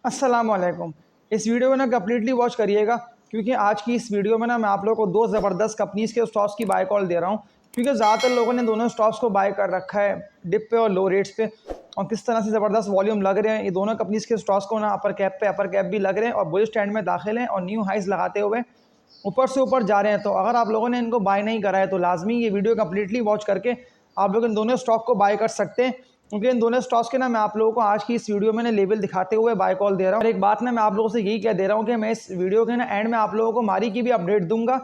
अस्सलाम वालेकुम। इस वीडियो को ना कम्प्लीटली वॉच करिएगा, क्योंकि आज की इस वीडियो में ना मैं आप लोगों को दो ज़बरदस्त कंपनीज़ के स्टॉक्स की बाय कॉल दे रहा हूँ। क्योंकि ज़्यादातर लोगों ने दोनों स्टॉक्स को बाय कर रखा है डिप पे और लो रेट्स पे, और किस तरह से ज़बरदस्त वॉल्यूम लग रहे हैं। ये दोनों कंपनीज़ के स्टॉक्स को ना अपर कैप भी लग रहे हैं और बुलिश ट्रेंड में दाखिल हैं और न्यू हाइज लगाते हुए ऊपर से ऊपर जा रहे हैं। तो अगर आप लोगों ने इनको बाय नहीं करा है तो लाजमी ये वीडियो कम्प्लीटली वॉच करके आप लोग इन दोनों स्टॉक को बाय कर सकते हैं, क्योंकि इन दोनों स्टॉक्स के ना मैं आप लोगों को आज की इस वीडियो में ना लेवल दिखाते हुए बाय कॉल दे रहा हूँ। और एक बात ना मैं आप लोगों से यही कह दे रहा हूँ कि मैं इस वीडियो के ना एंड में आप लोगों को मारी की भी अपडेट दूंगा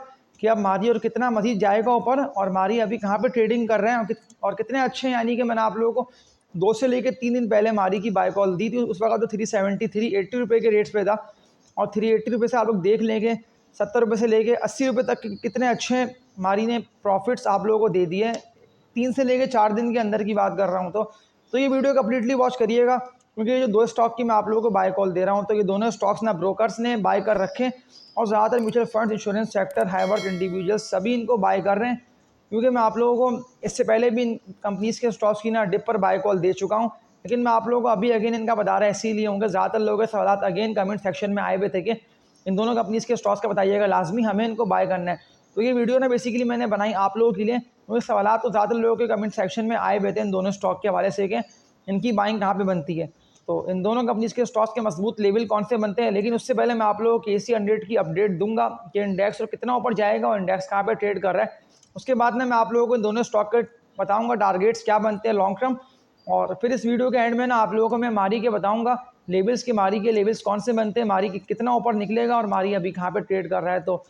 कि अब मारी और कितना मजीद जाएगा ऊपर, और मारी अभी कहाँ पे ट्रेडिंग कर रहे हैं और कितने अच्छे हैं। यानी कि मैंने आप लोगों को 2 से लेकर 3 दिन पहले मारी की बाय कॉल दी थी। उस वक्त तो 370 380 रुपये के रेट्स पे था, और 380 रुपये से आप लोग देख लेंगे 70 रुपये से लेके 80 रुपये तक कितने अच्छे मारी ने प्रॉफिट्स आप लोगों को दे दिए। 3 से लेके 4 दिन के अंदर की बात कर रहा हूँ। तो ये वीडियो कम्प्लीटली वॉच करिएगा, क्योंकि ये जो दो स्टॉक की मैं आप लोगों को बाय कॉल दे रहा हूँ, तो ये दोनों स्टॉक्स ना ब्रोकर्स ने बाय कर रखे हैं, और ज़्यादातर mutual fund, insurance sector, high worth individuals सभी इनको बाय कर रहे हैं। क्योंकि मैं आप लोगों को इससे पहले भी इन कंपनीज़ के स्टॉक्स की ना डिप पर बाय कॉल दे चुका हूँ, लेकिन मैं आप लोगों को अभी अगेन इनका बता रहा है इसीलिए होंगे। ज़्यादातर लोगों के सवाल अगेन कमेंट सेक्शन में आए हुए थे कि इन दोनों कंपनीज़ के स्टॉक्स का बताइएगा, लाजमी हमें इनको बाय करना है। तो ये वीडियो ना बेसिकली मैंने बनाई आप लोगों के लिए, क्योंकि सवाल तो ज़्यादातर लोगों के कमेंट सेक्शन में आए हुए थे इन दोनों स्टॉक के हवाले से कि इनकी बाइंग कहाँ पे बनती है। तो इन दोनों कंपनीज़ के स्टॉक्स के मजबूत लेवल कौन से बनते हैं, लेकिन उससे पहले मैं आप लोगों को KC 100 की अपडेट दूंगा कि इंडेक्स और कितना ऊपर जाएगा और इंडेक्स कहाँ पे ट्रेड कर रहा है। उसके बाद में मैं आप लोगों को इन दोनों स्टॉक के बताऊंगा टारगेट्स क्या बनते हैं लॉन्ग टर्म, और फिर इस वीडियो के एंड में ना आप लोगों को मैं मारी के बताऊंगा लेवल्स के, मारी के लेवल्स कौन से बनते हैं, मारी के कितना ऊपर निकलेगा और मारी अभी कहाँ पे ट्रेड कर रहा है। तो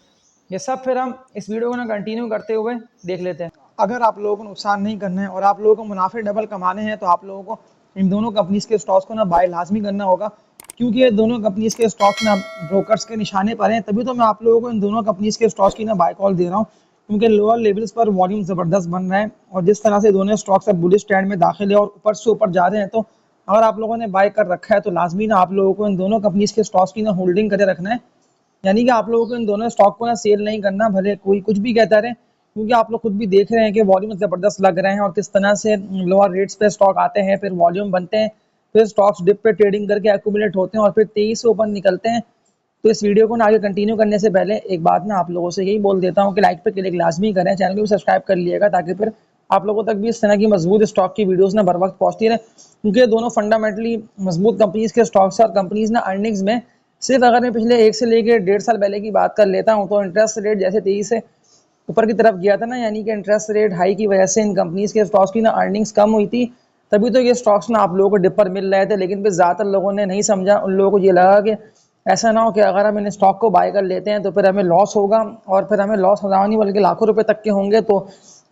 ये सब फिर हम इस वीडियो को ना कंटिन्यू करते हुए देख लेते हैं। अगर आप लोगों को नुकसान नहीं करना है और आप लोगों को मुनाफे डबल कमाने हैं, तो आप लोगों को इन दोनों कंपनीज के स्टॉक्स को ना बाय लाजमी करना होगा, क्योंकि ये दोनों कंपनीज के स्टॉक्स ना ब्रोकर्स के निशाने पर हैं। तभी तो मैं आप लोगों को इन दोनों कंपनीज के स्टॉक्स की ना बाय कॉल दे रहा हूँ, क्योंकि लोअर लेवल्स पर वॉल्यूम ज़बरदस्त बन रहा है, और जिस तरह से दोनों स्टॉक्स अब बुलिश ट्रेंड में दाखिल है और ऊपर से ऊपर जा रहे हैं, तो अगर आप लोगों ने बाय कर रखा है तो लाजमी ना आप लोगों को इन दोनों कंपनीज के स्टॉक्स की ना होल्डिंग करके रखना है। यानी कि आप लोगों को इन दोनों स्टॉक को ना सेल नहीं करना, भले कोई कुछ भी कहता रहे, क्योंकि आप लोग खुद भी देख रहे हैं कि वॉल्यूम ज़बरदस्त लग रहे हैं और किस तरह से लोअर रेट्स पे स्टॉक आते हैं, फिर वॉल्यूम बनते हैं, फिर स्टॉक्स डिप पे ट्रेडिंग करके एक्यूमुलेट होते हैं और फिर 23 से ऊपर निकलते हैं। तो इस वीडियो को ना आगे कंटिन्यू करने से पहले एक बात ना आप लोगों से यही बोल देता हूँ कि लाइक पे क्लिक लाजमी करें, चैनल को भी सब्सक्राइब कर लिएगा, ताकि फिर आप लोगों तक भी इस तरह की मजबूत स्टॉक की वीडियोस ना बर वक्त पहुंचती रहे, क्योंकि दोनों फंडामेंटली मजबूत कंपनीज के स्टॉक्स और कंपनीज ना अर्निंग्स में सिर्फ अगर मैं पिछले 1 से लेकर 1.5 साल पहले की बात कर लेता हूँ, तो इंटरेस्ट रेट जैसे तेजी से ऊपर की तरफ गया था ना, यानी कि इंटरेस्ट रेट हाई की वजह से इन कंपनीज के स्टॉक्स की ना अर्निंग्स कम हुई थी, तभी तो ये स्टॉक्स ना आप लोगों को डिप पर मिल रहे थे। लेकिन फिर ज़्यादातर लोगों ने नहीं समझा, उन लोगों को ये लगा कि ऐसा ना हो कि अगर हम इन स्टॉक को बाय कर लेते हैं तो फिर हमें लॉस होगा, और फिर हमें लॉस हज़ार नहीं बल्कि लाखों रुपए तक के होंगे। तो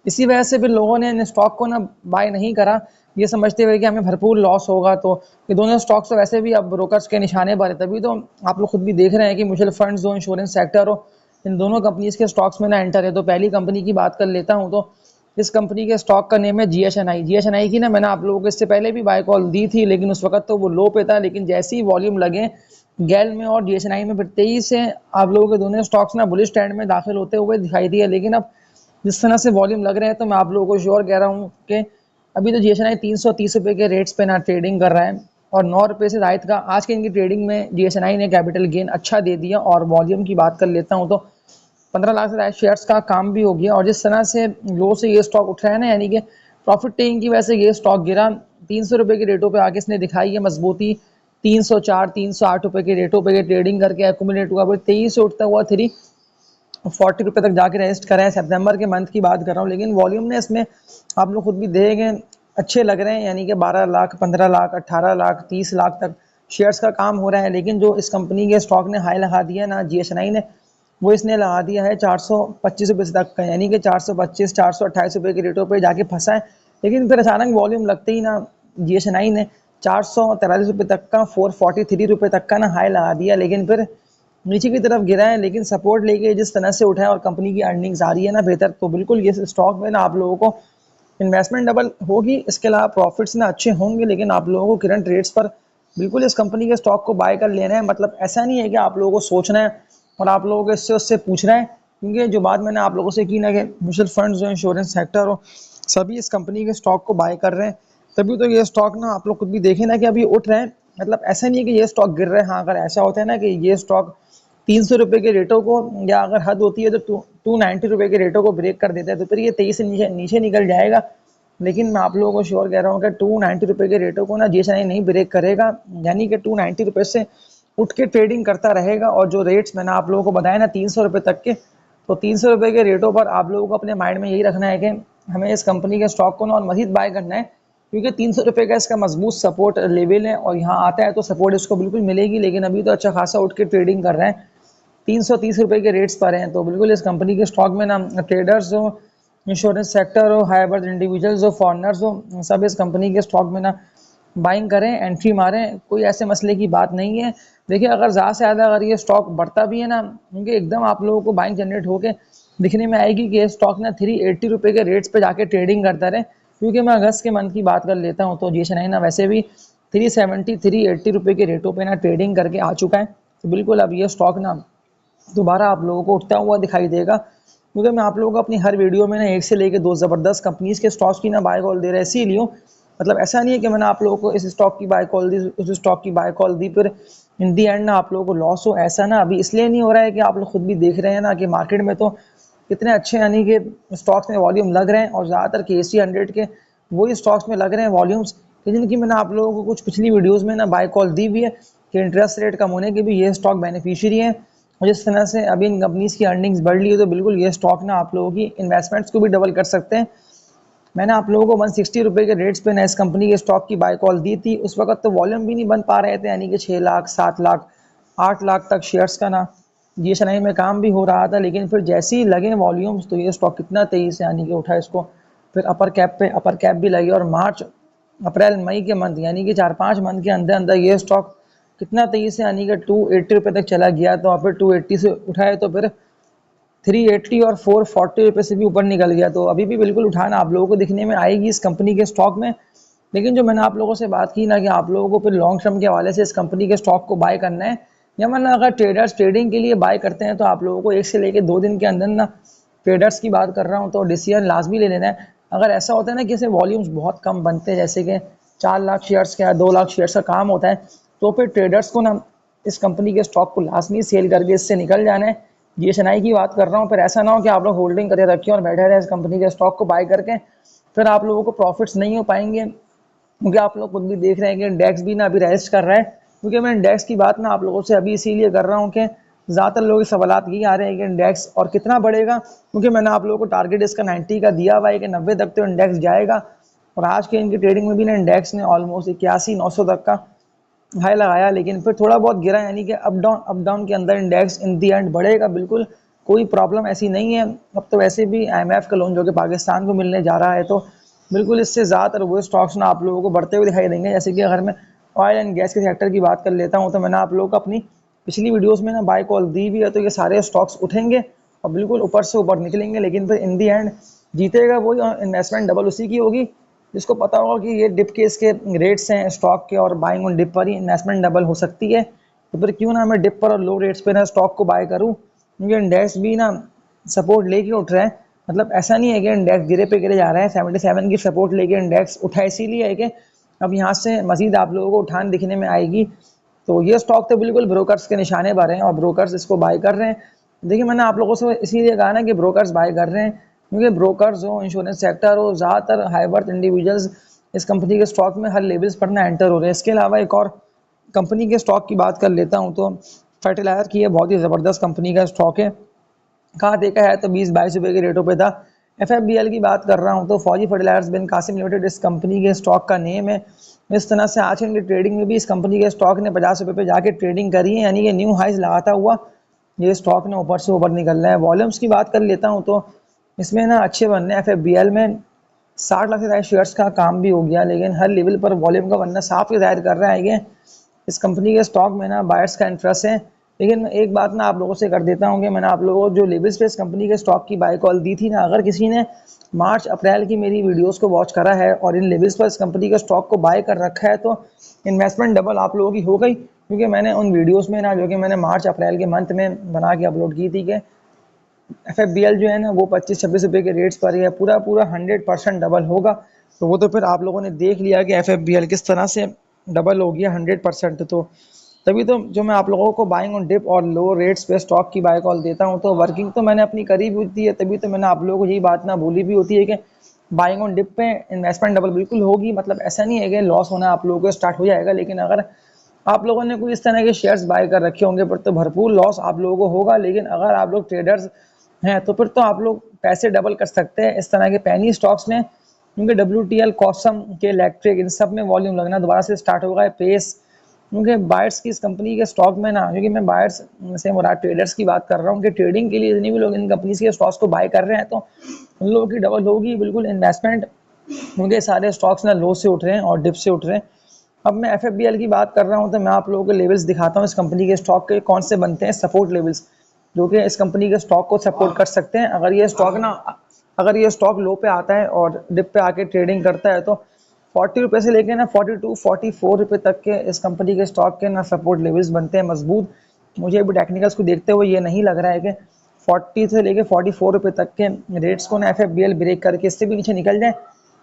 इसी वजह से फिर लोगों ने इन स्टॉक को ना बाय नहीं करा, ये समझते हुए कि हमें भरपूर लॉस होगा। तो ये दोनों स्टॉक्स तो वैसे भी अब ब्रोकर्स के निशाने पर है, तभी तो आप लोग खुद भी देख रहे हैं कि म्यूचुअल फंड्स हो, इंश्योरेंस सेक्टर हो, इन दोनों कंपनीज के स्टॉक्स में ना एंटर है। तो पहली कंपनी की बात कर लेता हूँ, तो इस कंपनी के स्टॉक का नेम है GHNI। GHNI की ना मैंने आप लोगों को इससे पहले भी बाय कॉल दी थी, लेकिन उस वक्त तो वो लो पे था, लेकिन जैसे ही वॉल्यूम लगे गैल में और GHNI में, फिर 23 से आप लोगों के दोनों स्टॉक्स ना बुलिश ट्रेंड में दाखिल होते हुए दिखाई दिए। लेकिन अब जिस तरह से वॉल्यूम लग रहे हैं, तो मैं आप लोगों को श्योर कह रहा हूँ कि अभी तो GHNI 330 रुपये के रेट्स पे ना ट्रेडिंग कर रहा है, और 9 रुपये से जायद का आज के इनकी ट्रेडिंग में GHNI ने कैपिटल गेन अच्छा दे दिया। और वॉल्यूम की बात कर लेता हूँ, तो 15 लाख से ज़्यादा शेयर्स का काम भी हो गया, और जिस तरह से लो से ये स्टॉक उठ रहा है ना, यानी कि प्रॉफिट टेकिंग की वजह से ये स्टॉक गिरा, 300 रुपये के रेटों पे आगे इसने दिखाई है मजबूती, 304 308 रुपये के रेटों पे ट्रेडिंग करके एक्यूमुलेट हुआ, फिर 23 से उठता हुआ 340 रुपये तक जाके रेजिस्ट करा है। सितंबर के मंथ की बात कर रहा हूँ, लेकिन वॉल्यूम ने इसमें आप लोग खुद भी देखेंगे अच्छे लग रहे हैं, यानी कि 12 लाख 15 लाख 18 लाख 30 लाख तक शेयर्स का काम हो रहा है। लेकिन जो इस कंपनी के स्टॉक ने हाई लगा दिया ना GHNI ने, वो इसने लगा दिया है 425 रुपये तक का, यानी कि 425 428 रुपये के रेटों पे जाके फंसा है। लेकिन फिर अचानक वॉल्यूम लगते ही ना GHNI ने 443 रुपये तक का, 443 रुपये तक का ना हाई लगा दिया, लेकिन फिर नीचे की तरफ गिरा है। लेकिन सपोर्ट लेके जिस तरह से उठा है और कंपनी की अर्निंग्स आ रही है ना बेहतर, तो बिल्कुल ये स्टॉक में ना आप लोगों को इन्वेस्टमेंट डबल होगी, इसके अलावा प्रॉफिट्स ना अच्छे होंगे। लेकिन आप लोगों को करंट रेट्स पर बिल्कुल इस कंपनी के स्टॉक को बाय कर लेना है। मतलब ऐसा नहीं है कि आप लोगों को सोचना है और आप लोगों को इससे उससे पूछना है, क्योंकि जो बात मैंने आप लोगों से की ना कि म्यूचुअल फंड्स हो, इंश्योरेंस सेक्टर हो, सभी इस कंपनी के स्टॉक को बाय कर रहे हैं। तभी तो ये स्टॉक ना आप लोग खुद भी देखें ना कि अभी उठ रहे हैं, मतलब ऐसा नहीं है कि ये स्टॉक गिर रहा है। हाँ, अगर ऐसा होता है ना कि ये स्टॉक 300 रुपये के रेटों को, या अगर हद होती है तो 290 रुपये के रेटों को ब्रेक कर देता है, तो फिर ये 23 से नीचे नीचे निकल जाएगा। लेकिन मैं आप लोगों को श्योर कह रहा हूँ कि 290 रुपये के रेटों को ना जीएसएनआई नहीं ब्रेक करेगा, यानी कि 290 रुपये से उठ के ट्रेडिंग करता रहेगा। और जो रेट्स मैंने आप लोगों को बताया ना 300 रुपये तक के, तो 300 रुपये के रेटों पर आप लोगों को अपने माइंड में यही रखना है कि हमें इस कंपनी के स्टॉक को ना और मजीद बाय करना है, क्योंकि 300 रुपये का इसका मजबूत सपोर्ट लेवल है और यहाँ आता है तो सपोर्ट इसको बिल्कुल मिलेगी। लेकिन अभी तो अच्छा खासा उठ के ट्रेडिंग कर रहे हैं, 330 रुपये के रेट्स पर हैं। तो बिल्कुल इस कंपनी के स्टॉक में ना ट्रेडर्स हो, इंश्योरेंस सेक्टर हो, हाई वर्थ इंडिविजुअल्स हो, फॉरनर्स हो, सब इस कंपनी के स्टॉक में ना बाइंग करें, एंट्री मारें, कोई ऐसे मसले की बात नहीं है। देखिए, अगर ज़्यादा से ज़्यादा अगर ये स्टॉक बढ़ता भी है ना, क्योंकि एकदम आप लोगों को बाइंग जनरेट होके दिखने में आएगी कि ये स्टॉक ना 380 रुपये के रेट्स पे जाके ट्रेडिंग करता रहे। क्योंकि मैं अगस्त के मंथ की बात कर लेता हूँ तो जीएसएनआई ना वैसे भी 370 380 रुपये के रेटों पे ना ट्रेडिंग करके आ चुका है। तो बिल्कुल अब ये स्टॉक ना दोबारा आप लोगों को उठता हुआ दिखाई देगा, क्योंकि मैं आप लोगों को अपनी हर वीडियो में ना 1 से लेकर 2 ज़बरदस्त कंपनीज के स्टॉक्स की ना बाय कॉल दे रहा है। इसीलिए मतलब ऐसा नहीं है कि मैंने आप लोगों को इस स्टॉक की बाय कॉल दी, उस स्टॉक की बाय कॉल दी, फिर इन दी एंड ना आप लोगों को लॉस हो। ऐसा ना अभी इसलिए नहीं हो रहा है कि आप लोग खुद भी देख रहे हैं ना कि मार्केट में तो कितने अच्छे यानी कि स्टॉक्स में वॉल्यूम लग रहे हैं, और ज़्यादातर KSE 100 के वही स्टॉक्स में लग रहे हैं वॉल्यूम्स, जिनकी मैंने आप लोगों को कुछ पिछली वीडियोज़ में ना बाय कॉल दी हुई है कि इंटरेस्ट रेट कम होने के भी ये स्टॉक बेनिफिशियरी हैं। और जिस तरह से अभी इन कंपनीज की अर्निंग्स बढ़ रही है, तो बिल्कुल ये स्टॉक ना आप लोगों की इन्वेस्टमेंट्स को भी डबल कर सकते हैं। मैंने आप लोगों को 160 रुपये के रेट्स पे ना इस कंपनी के स्टॉक की बाय कॉल दी थी। उस वक्त तो वॉल्यूम भी नहीं बन पा रहे थे, यानी कि 6 लाख 7 लाख 8 लाख तक शेयर्स का ना जीएसएनआई में काम भी हो रहा था। लेकिन फिर जैसे ही लगे वॉल्यूम्स तो ये स्टॉक कितना तेज़ी से यानी कि उठा, इसको फिर अपर कैप भी लगी, और मार्च अप्रैल मई के मंथ यानी कि 4-5 मंथ के अंदर अंदर ये स्टॉक कितना तेज़ी से यानी कि 280 रुपये तक चला गया। तो फिर 280 से उठाए तो फिर 380 और 440 रुपये से भी ऊपर निकल गया। तो अभी भी बिल्कुल उठाना आप लोगों को दिखने में आएगी इस कंपनी के स्टॉक में। लेकिन जो मैंने आप लोगों से बात की ना कि आप लोगों को फिर लॉन्ग टर्म के हवाले से इस कंपनी के स्टॉक को बाय करना है, या मतलब अगर ट्रेडर्स ट्रेडिंग के लिए बाय करते हैं तो आप लोगों को 1 से लेकर 2 दिन के अंदर ना, ट्रेडर्स की बात कर रहा हूँ, तो डिसीजन लाजमी ले लेना है। अगर ऐसा होता है ना कि इसे वॉल्यूम्स बहुत कम बनते हैं, जैसे कि 4 लाख शेयर्स का 2 लाख शेयर्स का काम होता है, तो फिर ट्रेडर्स को ना इस कंपनी के स्टॉक को लाजमी सेल करके इससे निकल जाना है। जीएसएनआई की बात कर रहा हूँ, फिर ऐसा ना हो कि आप लोग होल्डिंग करके रखें और बैठे रहे इस कंपनी के स्टॉक को बाय करके, फिर आप लोगों को प्रॉफिट्स नहीं हो पाएंगे। क्योंकि आप लोग खुद भी देख रहे हैं कि इंडेक्स भी ना अभी रेस्ट कर रहा है। क्योंकि मैं इंडेक्स की बात ना आप लोगों से अभी इसीलिए कर रहा हूँ कि ज़्यादातर लोग सवालात ये आ रहे हैं कि इंडेक्स और कितना बढ़ेगा, क्योंकि मैंने आप लोगों को टारगेट इसका 90 का दिया हुआ है कि 90 तक तो इंडेक्स जाएगा। और आज के इनकी ट्रेडिंग में भी ना इंडेक्स ने ऑलमोस्ट 81-900 तक का हाई लगाया, लेकिन फिर थोड़ा बहुत गिरा, यानी कि अप डाउन के अंदर इंडेक्स इन दी एंड बढ़ेगा। बिल्कुल कोई प्रॉब्लम ऐसी नहीं है। अब तो वैसे भी IMF का लोन जो कि पाकिस्तान को मिलने जा रहा है, तो बिल्कुल इससे ज़्यादातर वो स्टॉक्स ना आप लोगों को बढ़ते हुए दिखाई देंगे। जैसे कि अगर मैं ऑयल एंड गैस के सेक्टर की बात कर लेता हूँ, तो मैंने आप लोगों को अपनी पिछली वीडियोज़ में ना बाय कॉल दी भी है, तो ये सारे स्टॉक्स उठेंगे और बिल्कुल ऊपर से ऊपर निकलेंगे। लेकिन फिर इन दी एंड जीतेगा वही, और इन्वेस्टमेंट डबल उसी की होगी जिसको पता होगा कि ये डिप के इसके रेट्स हैं स्टॉक के, और बाइंग ऑन डिप पर ही इन्वेस्टमेंट डबल हो सकती है। तो फिर क्यों ना मैं डिप पर और लो रेट्स पे ना स्टॉक को बाय करूँ, क्योंकि इंडेक्स भी ना सपोर्ट लेके उठ रहे हैं। मतलब ऐसा नहीं है कि इंडेक्स गिरे पे गिरे जा रहा है, 77 की सपोर्ट लेके इंडेक्स उठा, इसीलिए है कि अब यहाँ से मजीद आप लोगों को उठान दिखने में आएगी। तो ये स्टॉक तो बिल्कुल ब्रोकर्स के निशाने पर हैं और ब्रोकर्स इसको बाय कर रहे हैं। देखिए, मैंने आप लोगों से इसीलिए कहा ना कि ब्रोकर्स बाय कर रहे हैं, क्योंकि ब्रोकर्स हो, इंश्योरेंस सेक्टर हो, ज़्यादातर हाई वर्थ इंडिविजुअल्स इस कंपनी के स्टॉक में हर लेवल्स पर ना एंटर हो रहे हैं। इसके अलावा एक और कंपनी के स्टॉक की बात कर लेता हूँ, तो फर्टिलाइजर की ये बहुत ही ज़बरदस्त कंपनी का स्टॉक है। कहाँ देखा है तो 20-22 रुपये के रेटों पे था। FFBL की बात कर रहा हूँ तो फौजी फर्टिलाइजर्स बिन कासिम लिमिटेड इस कंपनी के स्टॉक का नेम है। इस तरह से आज की ट्रेडिंग में भी इस कंपनी के स्टॉक ने 50 रुपये पे जाके ट्रेडिंग करी है, यानी कि न्यू हाइज लगाता हुआ ये स्टॉक ने ऊपर से ऊपर निकल रहा है। वॉल्यूम्स की बात कर लेता हूँ तो इसमें ना अच्छे बनने FFBL में 60 लाख से ज़्यादा शेयर्स का काम भी हो गया, लेकिन हर लेवल पर वॉल्यूम का बनना साफ ही जाहिर कर रहा है कि इस कंपनी के स्टॉक में ना बायर्स का इंटरेस्ट है। लेकिन मैं एक बात ना आप लोगों से कर देता हूँ कि मैंने आप लोगों को जो लेवल्स पे इस कंपनी के स्टॉक की बाय कॉल दी थी ना, अगर किसी ने मार्च अप्रैल की मेरी वीडियोस को वॉच करा है और इन लेवल्स पर इस कंपनी के स्टॉक को बाय कर रखा है, तो इन्वेस्टमेंट डबल आप लोगों की हो गई। क्योंकि मैंने उन वीडियोज़ में ना, जो कि मैंने मार्च अप्रैल के मंथ में बना के अपलोड की थी, कि FFBL जो है ना वो 25-26 रुपये के रेट्स पर है, पूरा 100% डबल होगा। तो वो तो फिर आप लोगों ने देख लिया कि FFBL किस तरह से डबल हो गया 100%। तो तभी तो जो मैं आप लोगों को बाइंग ऑन डिप और लो रेट्स पे स्टॉक की बाय कॉल देता हूँ, तो वर्किंग तो मैंने अपनी करी भी होती है, तभी तो मैंने आप लोगों को यही बात ना बोली भी होती है कि बाइंग ऑन डिप पे इन्वेस्टमेंट डबल बिल्कुल होगी। मतलब ऐसा नहीं है कि लॉस होना आप लोगों को स्टार्ट हो जाएगा, लेकिन अगर आप लोगों ने कोई इस तरह के शेयर्स बाय कर रखे होंगे फिर तो भरपूर लॉस आप लोगों को होगा। लेकिन अगर आप लोग ट्रेडर्स हैं तो फिर तो आप लोग पैसे डबल कर सकते हैं इस तरह के पैनी स्टॉक्स में, क्योंकि WTL, कॉसम के इलेक्ट्रिक, इन सब में वॉल्यूम लगना दोबारा से स्टार्ट होगा। पेस, क्योंकि बायर्स की इस कंपनी के स्टॉक में ना, क्योंकि मैं बायर्स से मुराद ट्रेडर्स की बात कर रहा हूँ कि ट्रेडिंग के लिए जितने भी लोग इन कंपनीज के स्टॉक्स को बाय कर रहे हैं तो उन लोगों की डबल होगी बिल्कुल इन्वेस्टमेंट, क्योंकि सारे स्टॉक्स ना लो से उठ रहे हैं और डिप से उठ रहे हैं। अब मैं FFBL की बात कर रहा हूँ तो मैं आप लोगों को लेवल्स दिखाता हूँ इस कंपनी के स्टॉक के कौन से बनते हैं सपोर्ट लेवल्स, जो कि इस कंपनी के स्टॉक को सपोर्ट कर सकते हैं। अगर ये स्टॉक लो पे आता है और डिप पे आके ट्रेडिंग करता है तो 40 रुपये से लेके ना 42-44 रुपये तक के इस कंपनी के स्टॉक के ना सपोर्ट लेवल्स बनते हैं मजबूत। मुझे अभी टेक्निकल्स को देखते हुए ये नहीं लग रहा है कि 40 से लेके 44 रुपये तक के रेट्स को ना FFBL ब्रेक करके इससे भी नीचे निकल जाए,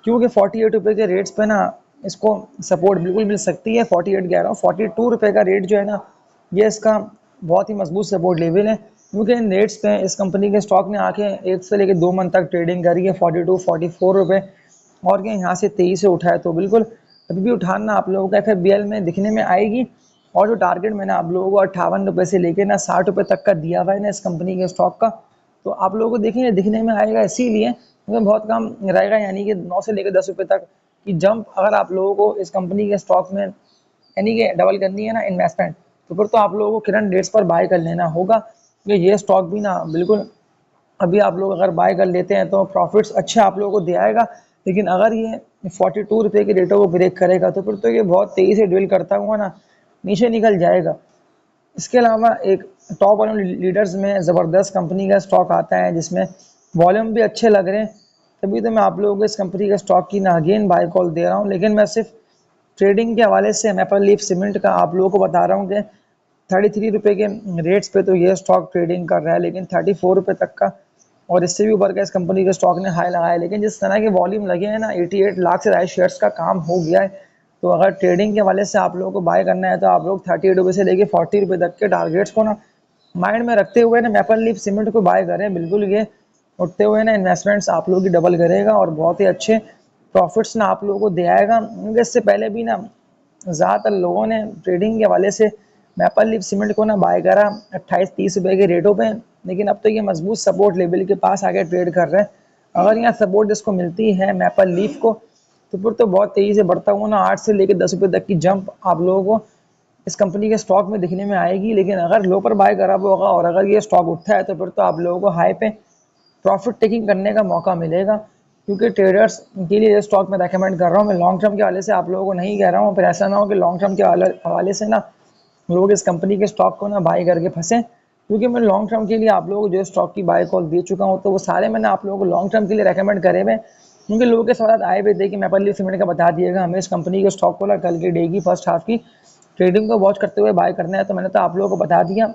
क्योंकि 48 रुपये के रेट्स पे ना इसको सपोर्ट बिल्कुल मिल सकती है। 48 कह रहा हूँ, 42 रुपये का रेट जो है ना, ये इसका बहुत ही मजबूत सपोर्ट लेवल है, क्योंकि इन रेट्स पे इस कंपनी के स्टॉक ने आके 1 से लेकर 2 मंथ तक ट्रेडिंग करी है 42-44 रुपये, और ये यहाँ से 23 से उठा है। तो बिल्कुल अभी भी उठाना आप लोगों का FFBL में दिखने में आएगी। और जो टारगेट मैंने आप लोगों को 58 रुपये से लेकर ना 60 रुपये तक का दिया हुआ है ना इस कंपनी के स्टॉक का, तो आप लोगों को देखेंगे दिखने में आएगा इसीलिए क्योंकि बहुत कम रहेगा, यानी कि 9 से लेकर 10 रुपये तक की जंप अगर आप लोगों को इस कंपनी के स्टॉक में यानी कि डबल करनी है ना इन्वेस्टमेंट, तो फिर तो आप लोगों को करंट रेट्स पर बाय कर लेना होगा। ये स्टॉक भी ना बिल्कुल अभी आप लोग अगर बाय कर लेते हैं तो प्रॉफिट्स अच्छे आप लोगों को दे आएगा, लेकिन अगर ये 42 रुपये के रेटों को ब्रेक करेगा तो फिर तो ये बहुत तेज़ी से ड्रिल करता हुआ ना नीचे निकल जाएगा। इसके अलावा एक टॉप वॉल्यूम लीडर्स में ज़बरदस्त कंपनी का स्टॉक आता है जिसमें वॉल्यूम भी अच्छे लग रहे हैं, तभी तो मैं आप लोगों को इस कंपनी के स्टॉक की ना अगेन बाय कॉल दे रहा हूँ। लेकिन मैं सिर्फ ट्रेडिंग के हवाले से मैपल लीफ सीमेंट का आप लोगों को बता रहा हूँ कि 33 रुपये के रेट्स पे तो ये स्टॉक ट्रेडिंग कर रहा है, लेकिन 34 रुपये तक का और इससे भी ऊपर का इस कंपनी के स्टॉक ने हाई लगाया। लेकिन जिस तरह के वॉल्यूम लगे हैं ना, 88 लाख से ज़्यादा शेयर्स का काम हो गया है, तो अगर ट्रेडिंग के वाले से आप लोगों को बाय करना है तो आप लोग 38 रुपये से लेके 40 रुपये तक के टारगेट्स को ना माइंड में रखते हुए ना मैपल लीफ सीमेंट को बाय करें। बिल्कुल ये उठते हुए ना इन्वेस्टमेंट्स आप लोगों की डबल करेगा और बहुत ही अच्छे प्रॉफिट्स ना आप लोगों को दे आएगा, क्योंकि इससे पहले भी ना ज़्यादातर लोगों ने ट्रेडिंग के वाले से मैपल लीफ सीमेंट को ना बाय करा 28-30 रुपये के रेटों पे, लेकिन अब तो ये मजबूत सपोर्ट लेवल के पास आके ट्रेड कर रहे हैं। अगर यहाँ सपोर्ट जिसको मिलती है मैपल लीफ को, तो फिर तो बहुत तेज़ी से बढ़ता हुआ ना 8 से लेकर 10 रुपये तक की जंप आप लोगों को इस कंपनी के स्टॉक में दिखने में आएगी। लेकिन अगर लो पर बाय करा होगा और अगर ये स्टॉक उठता है तो फिर तो आप लोगों को हाई पे प्रॉफिट टेकिंग करने का मौका मिलेगा, क्योंकि ट्रेडर्स के लिए ये स्टॉक मैं रेकमेंड कर रहा हूँ। मैं लॉन्ग टर्म के हवाले से आप लोगों को नहीं कह रहा हूँ, फिर ऐसा ना हो कि लॉन्ग टर्म के हवाले से ना लोग इस कंपनी के स्टॉक को ना बाय करके फंसे, क्योंकि मैं लॉन्ग टर्म के लिए आप लोगों को जो स्टॉक की बाय कॉल दे चुका हूँ तो वो सारे मैंने आप लोगों को लॉन्ग टर्म के लिए रेकमेंड करे हुए, क्योंकि लोगों के सवाल आए हुए थे कि मैपल लीफ सीमेंट का बता दिएगा हमें इस कंपनी के स्टॉक को ना कल की डे की फर्स्ट हाफ की ट्रेडिंग को वॉच करते हुए बाय करना है, तो मैंने तो आप लोगों को बता दिया।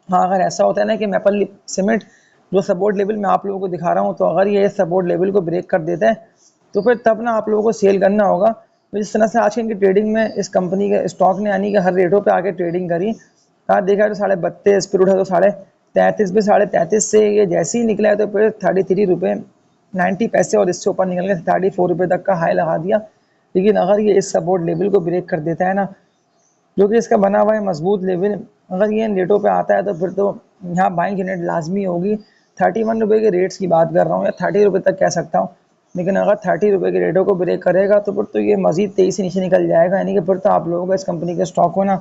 हाँ, अगर ऐसा होता है ना कि मैपल सीमेंट जो सपोर्ट लेवल मैं आप लोगों को दिखा रहा हूँ, तो अगर ये सपोर्ट लेवल को ब्रेक कर देता है तो फिर तब ना आप लोगों को सेल करना होगा। तो जिस तरह से आज की ट्रेडिंग में इस कंपनी के स्टॉक ने यानी कि हर रेटों पे आके ट्रेडिंग करी, कहा देखा तो 32.5 फिर उठा तो 33.5 पे 33.5 से ये जैसे ही निकला है तो फिर 33 रुपये 90 पैसे और इससे ऊपर निकल के 34 रुपये तक का हाई लगा दिया। लेकिन अगर ये इस सपोर्ट लेवल को ब्रेक कर देता है ना, जो कि इसका बना हुआ है मजबूत लेवल, अगर ये इन रेटों पे आता है तो फिर तो यहाँ बाइंग जनरेट लाजमी होगी। 31 रुपये के रेट्स की बात कर रहा हूँ या 30 रुपये तक कह सकता हूँ, लेकिन अगर 30 रुपये के रेटों को ब्रेक करेगा तो फिर तो ये मजीद तेज़ी से नीचे निकल जाएगा, यानी कि फिर तो आप लोगों को इस कंपनी के स्टॉक को ना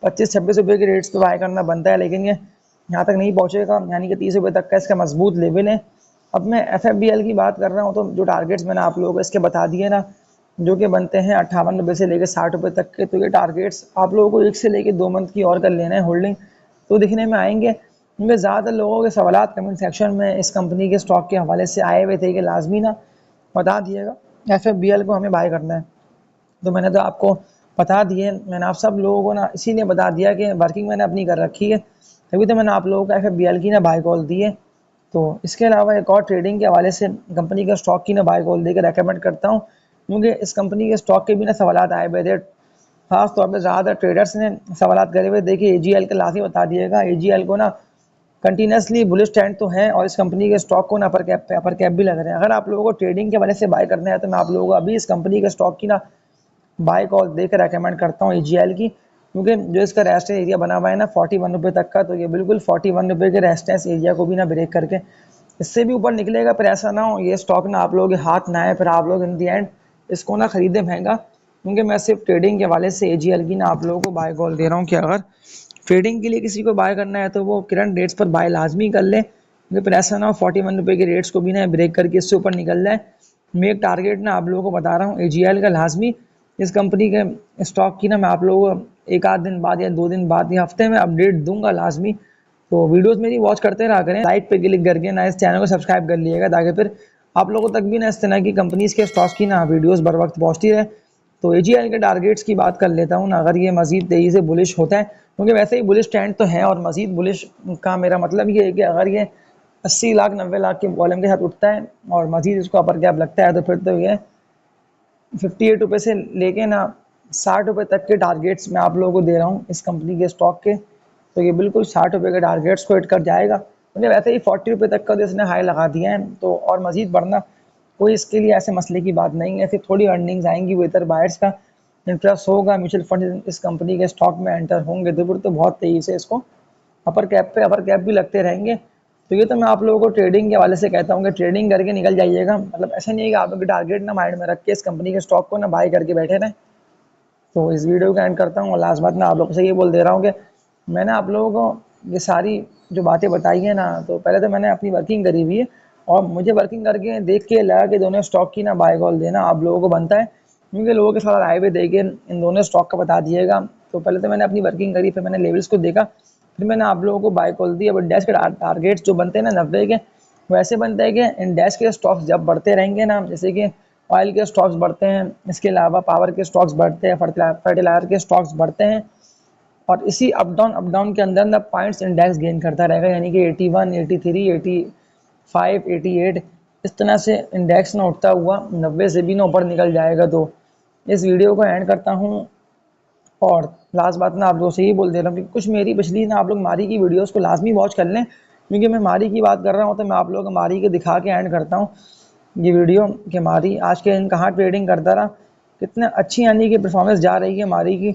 25-26 रुपये के रेट्स पे बाय करना बनता है, लेकिन ये यहाँ तक नहीं पहुँचेगा, यानी कि 30 रुपये तक का इसका मजबूत लेवल है। अब मैं FFBL की बात कर रहा हूँ तो जो टारगेट्स मैंने आप लोगों को इसके बता दिए ना, जो कि बनते हैं 58 रुपये से लेकर 60 रुपये तक के, तो ये टारगेट्स आप लोगों को 1 से लेकर 2 मंथ की और कर लेना है होल्डिंग, तो दिखने में आएंगे। क्योंकि ज़्यादातर लोगों के सवालात कमेंट सेक्शन में इस कंपनी के स्टॉक के हवाले से आए हुए थे कि लाजमी ना बता दिएगा FFBL को हमें बाय करना है, तो मैंने तो आपको बता दिए। मैंने आप सब लोगों को ना इसीलिए बता दिया कि वर्किंग मैंने अपनी कर रखी है, तभी तो मैंने आप लोगों को FFBL की ना बाय कॉल दी है। तो इसके अलावा एक और ट्रेडिंग के हवाले से कंपनी के स्टॉक की ना बाय कॉल देकर रेकमेंड करता हूँ, क्योंकि इस कंपनी के स्टॉक के भी ना सवाल आए हुए थे खास तौर पे ज़्यादातर ट्रेडर्स ने सवाल करे हुए। देखिए AGL का लास्ट ही बता दिएगा। AGL को ना कंटिन्यूसली बुलिश ट्रेंड तो है और इस कंपनी के स्टॉक को ना अपर कैप भी लग रहे हैं। अगर आप लोगों को ट्रेडिंग के वजह से बाय करना है तो मैं आप लोगों को अभी इस कंपनी के स्टॉक की ना बाय कॉल देकर रेकमेंड करता हूँ AGL की, क्योंकि जो इसका रेजिस्टेंस एरिया बना हुआ है ना 41 रुपये तक का, तो ये बिल्कुल 41 रुपये के रेजिस्टेंस एरिया को भी ना ब्रेक करके इससे भी ऊपर निकलेगा। पर ऐसा ना हो ये स्टॉक ना आप लोगों के हाथ ना आए, फिर आप लोग इन दी एंड इसको ना खरीदे महंगा। क्योंकि मैं सिर्फ ट्रेडिंग के वाले से AGL की ना आप लोगों को बाय कॉल दे रहा हूँ कि अगर ट्रेडिंग के लिए किसी को बाय करना है तो वो करंट रेट्स पर बाय लाजमी कर ले, क्योंकि फिर ऐसा ना हो 41 रुपये के रेट्स को भी ना ब्रेक करके इससे ऊपर निकल जाए। मैं एक टारगेट ना आप लोगों को बता रहा हूँ AGL का लाजमी, इस कंपनी के स्टॉक की ना मैं आप लोगों को एक आध दिन बाद या 2 दिन बाद या हफ्ते में अपडेट दूंगा लाजमी। तो वीडियोस मेरी वॉच करते रहा करें, लाइक पे क्लिक करके ना इस चैनल को सब्सक्राइब कर लिएगा, ताकि फिर आप लोगों तक भी ना इस तरह की कंपनीज़ के स्टॉक्स की ना वीडियोस बर वक्त पहुँचती रहे। तो AGL के टारगेट्स की बात कर लेता हूँ ना, अगर ये मज़ीद तेज़ी से बुलिश होता है, क्योंकि वैसे ही बुलिश ट्रेंड तो है, और मज़ीद बुलिश का मेरा मतलब ये है कि अगर ये 80 लाख 90 लाख के वॉल्यूम के साथ उठता है और मज़ीद इसको अपर कैप लगता है, तो फिर तो ये 58 रुपये से लेके ना 60 रुपये तक के टारगेट्स मैं आप लोगों को दे रहा हूँ इस कंपनी के स्टॉक के। तो ये बिल्कुल 60 रुपये के टारगेट्स को हिट कर जाएगा, क्योंकि वैसे ही 40 रुपये तक का तो इसने हाई लगा दिया है, तो और मज़ीद बढ़ना कोई इसके लिए ऐसे मसले की बात नहीं है। फिर थोड़ी अर्निंग्स आएंगी, वो इधर बायर्स का इंटरेस्ट होगा, म्यूचुअल फंड इस कंपनी के स्टॉक में एंटर होंगे, तो फिर तो बहुत तेज़ी से इसको अपर कैप भी लगते रहेंगे। तो ये तो मैं आप लोगों को ट्रेडिंग के हवाले से कहता हूँ कि ट्रेडिंग करके निकल जाइएगा। मतलब ऐसा नहीं है कि आप लोग टारगेट ना माइंड में रख के इस कंपनी के स्टॉक को ना बाय करके बैठे रहें। तो इस वीडियो का एंड करता हूँ, और लास्ट बात मैं आप लोगों से ये बोल दे रहा हूँ कि मैंने आप लोगों को ये सारी जो बातें बताई हैं ना, तो पहले तो मैंने अपनी वर्किंग करी हुई है, और मुझे वर्किंग करके देख के लगा कि दोनों स्टॉक की ना बाय कॉल देना आप लोगों को बनता है, क्योंकि लोगों के साथ राय भी दे के इन दोनों स्टॉक का बता दिएगा। तो पहले तो मैंने अपनी वर्किंग करी, फिर मैंने लेवल्स को देखा, फिर मैंने आप लोगों को बाय कॉल दी। अब इंडेक्स के टारगेट्स जो बनते हैं ना 90 के, वैसे बनता है कि इंडेक्स के स्टॉक्स जब बढ़ते रहेंगे ना, जैसे कि ऑयल के स्टॉक्स बढ़ते हैं, इसके अलावा पावर के स्टॉक्स बढ़ते हैं, फर्टिलाइजर के स्टॉक्स बढ़ते हैं, और इसी अप डाउन के अंदर ना पॉइंट्स इंडेक्स गेन करता रहेगा, यानी कि 81 83 85 88 इस तरह से इंडेक्स ना उठता हुआ 90 से भी ना ऊपर निकल जाएगा। तो इस वीडियो को एंड करता हूँ, और लास्ट बात ना आप लोगों से ही बोल दे रहा हूँ कि कुछ मेरी पिछली ना आप लोग मारी की वीडियोस को लाजमी वॉच कर लें, क्योंकि मैं मारी की बात कर रहा हूँ तो मैं आप लोगों को मारी के दिखा के एंड करता हूँ ये वीडियो कि मारी आज के दिन कहाँ ट्रेडिंग करता रहा, कितने अच्छी यानी कि परफॉर्मेंस जा रही है मारी की।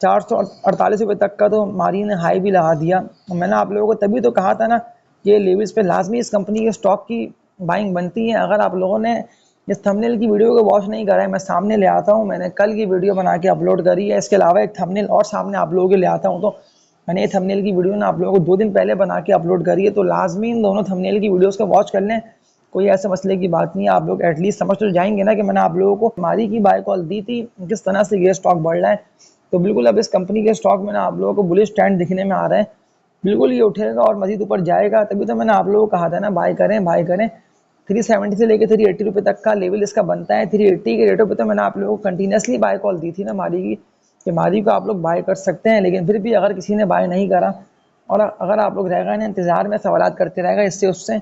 448 रुपये तक का तो मारी ने हाई भी लगा दिया। मैंने आप लोगों को तभी तो कहा था ना कि लेवल्स पे लाजमी इस कंपनी के स्टॉक की बाइंग बनती है। अगर आप लोगों ने इस थंबनेल की वीडियो को वॉच नहीं करा है, मैं सामने ले आता हूँ, मैंने कल की वीडियो बना के अपलोड करी है, इसके अलावा एक थंबनेल और सामने आप लोगों के ले आता हूँ। तो मैंने ये थंबनेल की वीडियो ना आप लोगों को 2 दिन पहले बना के अपलोड करी है, तो लाजमी इन दोनों थंबनेल की वीडियोज़ को वॉच कर लें। कोई ऐसे मसले की बात नहीं है, आप लोग एटलीस्ट समझ तो जाएंगे ना कि मैंने आप लोगों को हमारी की बाय कॉल दी थी, किस तरह से ये स्टॉक बढ़ रहा है। तो बिल्कुल अब इस कंपनी के स्टॉक में ना आप लोगों को बुलिश ट्रेंड दिखने में आ रहा है, बिल्कुल ये उठेगा और मजीद ऊपर जाएगा। तभी तो मैंने आप लोगों को कहा था ना बाय करें। 370 से लेकर 380 रुपये तक का लेवल इसका बनता है। 380 के रेटों पे तो मैंने आप लोगों को कंटिन्यूसली बाय कॉल दी थी ना मारी की, कि मारी को आप लोग बाय कर सकते हैं। लेकिन फिर भी अगर किसी ने बाय नहीं करा और अगर आप लोग रह गए ना इंतज़ार में, सवाल करते रहेगा इससे उससे,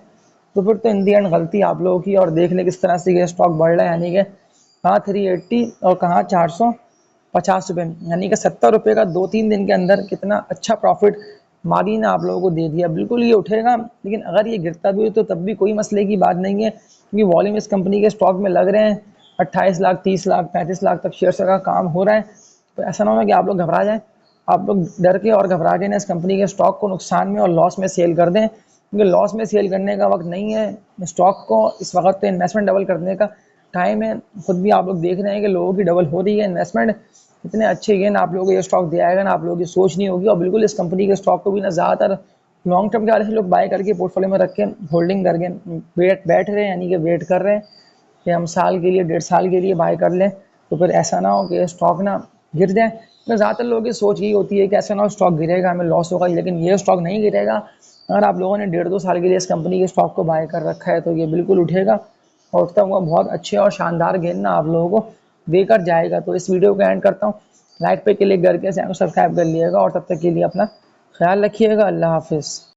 तो फिर तो इन दी एंड गलती आप लोगों की। और देख ले किस तरह से ये स्टॉक बढ़ रहा है, यानी कि कहाँ 380 और कहाँ 450 रुपये, यानी कि 70 रुपये का 2-3 दिन के अंदर कितना अच्छा प्रॉफिट मारी ने आप लोगों को दे दिया। बिल्कुल ये उठेगा, लेकिन अगर ये गिरता भी हो तो तब भी कोई मसले की बात नहीं है, क्योंकि वॉल्यूम इस कंपनी के स्टॉक में लग रहे हैं। 28 लाख 30 लाख 35 लाख तक शेयर का काम हो रहा है। तो ऐसा ना हो कि आप लोग घबरा जाएं, आप लोग डर के और घबरा के ना इस कंपनी के स्टॉक को नुकसान में और लॉस में सेल कर दें, क्योंकि लॉस में सेल करने का वक्त नहीं है। स्टॉक को इस वक्त तो इन्वेस्टमेंट डबल करने का टाइम है। खुद भी आप लोग देख रहे हैं कि लोगों की डबल हो रही है इन्वेस्टमेंट। इतने अच्छे गेन आप लोगों को ये स्टॉक दिया आएगा ना, आप लोगों की सोच नहीं होगी। और बिल्कुल इस कंपनी के स्टॉक को भी ना ज़्यादातर लॉन्ग टर्म के वाले से लोग बाय करके पोर्टफोलियो में रख के होल्डिंग करके बैठ रहे हैं, यानी कि वेट कर रहे हैं कि हम साल के लिए 1.5 साल के लिए बाय कर लें, तो फिर ऐसा ना हो कि स्टॉक ना गिर जाए। तो ज़्यादातर लोगों की सोच यही होती है कि ऐसा ना हो स्टॉक गिरेगा हमें लॉस होगा, लेकिन ये स्टॉक नहीं गिरेगा। अगर आप लोगों ने 1.5-2 साल के लिए इस कंपनी के स्टॉक को बाय कर रखा है तो ये बिल्कुल उठेगा, और उठता हुआ बहुत अच्छे और शानदार गेन ना आप लोगों को देकर जाएगा। तो इस वीडियो को एंड करता हूँ, लाइक पे क्लिक करके चैनल को सब्सक्राइब कर लिएगा, और तब तक के लिए अपना ख्याल रखिएगा। अल्लाह हाफिज़।